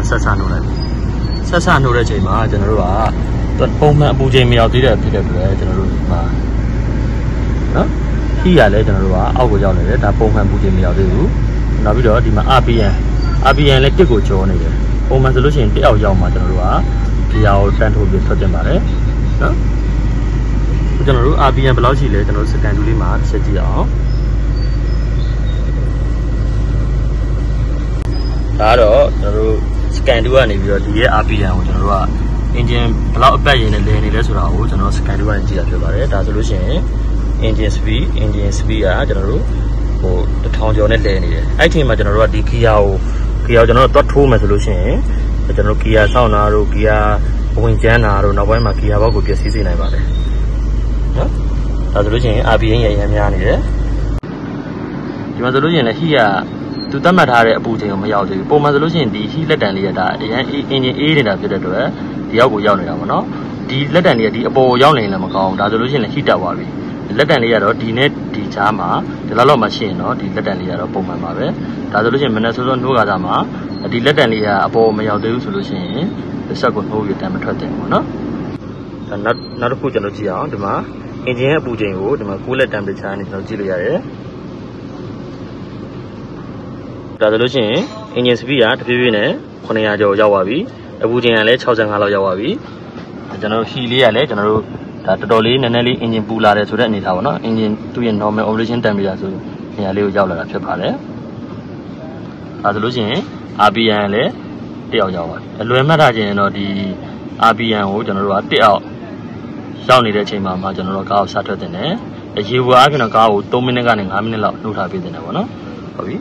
ဆက်ဆံလို့လိုက်ဆက်ဆံလို့တဲ့ချိန်မှာကျွန်တော်တို့ကပုံမှန်အပူချိန်မရောက်သေးတဲ့ဖြစ်တဲ့အတွက်ကျွန်တော်တို့မှာနော်ခီးရလဲကျွန်တော်တို့ကအောက်ကိုရောက်နေတယ်ဒါပုံမှန်ပူချိန်မရောက်သေးဘူးနောက်ပြီးတော့ဒီမှာ RPM လည်းတစ်ကိုကျော်နေတယ်ပုံမှန်ဆိုလို့ရှိရင်တစ်အောက်ရောက်မှာကျွန်တော်တို့ကဒီဟာကိုတန်းထိုးပြီးထွက်တင်ပါတယ်နော်ကျွန်တော်တို့ RPM ဘယ်လောက်ရှိလဲကျွန်တော်တို့စကန်တူလေးမှာချက်ကြည့်အောင်ဒါတော့ကျွန်တော်တို့စကန်တူကနေပြီးတော့ဒီရဲ့ RPM ကိုကျွန်တော်တို့က engine ဘယ်လောက်အပတ်ရင်းနဲ့လဲနေလဲဆိုတာကိုကျွန်တော်စကန်တူကနေကြည့်ရဖြစ်ပါတယ်ဒါဆိုလို့ရှိရင် engine speed ကကျွန်တော်တို့ဟို1000ကျော်နဲ့လဲနေတယ်အဲ့ဒီအချိန်မှာကျွန်တော်တို့ကဒီ gear ကိုကျွန်တော်တို့သွားထိုးမယ်ဆိုလို့ရှိရင်ကျွန်တော် gear ဆောင်းတာတို့ gear ဝင်ကျန်းတာတို့နောက်ပိုင်းမှာ gear ဘောက်ကိုပြည့်စည်စေနိုင်ပါတယ်နော်ဒါဆိုလို့ရှိရင် RPM ရရမ်းများနေတယ်ဒီမှာဆိုလို့ရှိရင်လည်း heat ကသူသတ်မှတ်ထားတဲ့အပူချိန်ကိုမရောက်သေးဘူးပုံမှန်ဆိုလို့ရှိရင်ဒီ heat လက်တံလေးကဒါအရင် engine အေးနေတာဖြစ်တဲ့အတွက်ဒီရောက်ကိုရောက်နေတာပေါ့နော်ဒီလက်တံလေးကဒီအပေါ်ရောက်နေလည်းမကောင်းဘူးဒါဆိုလို့ရှိရင်လည်း heat တက်သွားပြီလက်တံလေးကတော့ဒီနဲ့ဒီချားမှာဒီလောက်မှရှိရင်တော့ဒီလက်တံလေးကတော့ပုံမှန်ပါပဲဒါဆိုလို့ရှိရင်မနက်စောစောနှိုးကစားမှာဒီလက်တံလေးကအပေါ်မရောက်သေးဘူးဆိုလို့ရှိရင်ဆက်ကိုနှိုးပြီးတန်မထွက်တယ်ပေါ့နော်နောက်တစ်ခုကျွန်တော်ကြည့်အောင်ဒီမှာ engine ရဲ့အပူချိန်ကိုဒီမှာ coolant temperature နဲ့ကျွန်တော်ကြည့်လို့ရတယ်ဒါဆိုလို့ရှိရင် engine speed ကတဖြည်းဖြည်းနဲ့900ကျော်ရောက်သွားပြီအပူချိန်ကလည်း65လောက်ရောက်သွားပြီကျွန်တော်တို့ heat လေးကလည်းကျွန်တော်တို့ဒါတော်တော်လေးနည်းနည်းလေး engine ပူလာတယ်ဆိုတဲ့အနေထားပေါ့နော် engine သူ့ရဲ့ normal operation temperature ဆိုနေရာလေးကိုရောက်လာတာဖြစ်ပါတယ်ဒါဆိုလို့ရှိရင် RPM လည်းတစ်ယောက်ရောက်ပါတယ်အလွယ်မှတ်ထားခြင်းတော့ဒီ RPM ကိုကျွန်တော်တို့ကတစ်အောက်ရောက်နေတဲ့အချိန်မှာကျွန်တော်တို့ကားကိုစထွက်တင်တယ်ရေဘူးအားဖြင့်တော့ကားကို3မိနစ်ကနေ5မိနစ်လောက်နှုတ်ထားပေးတင်တယ်ပေါ့နော်ဟုတ်ပြီ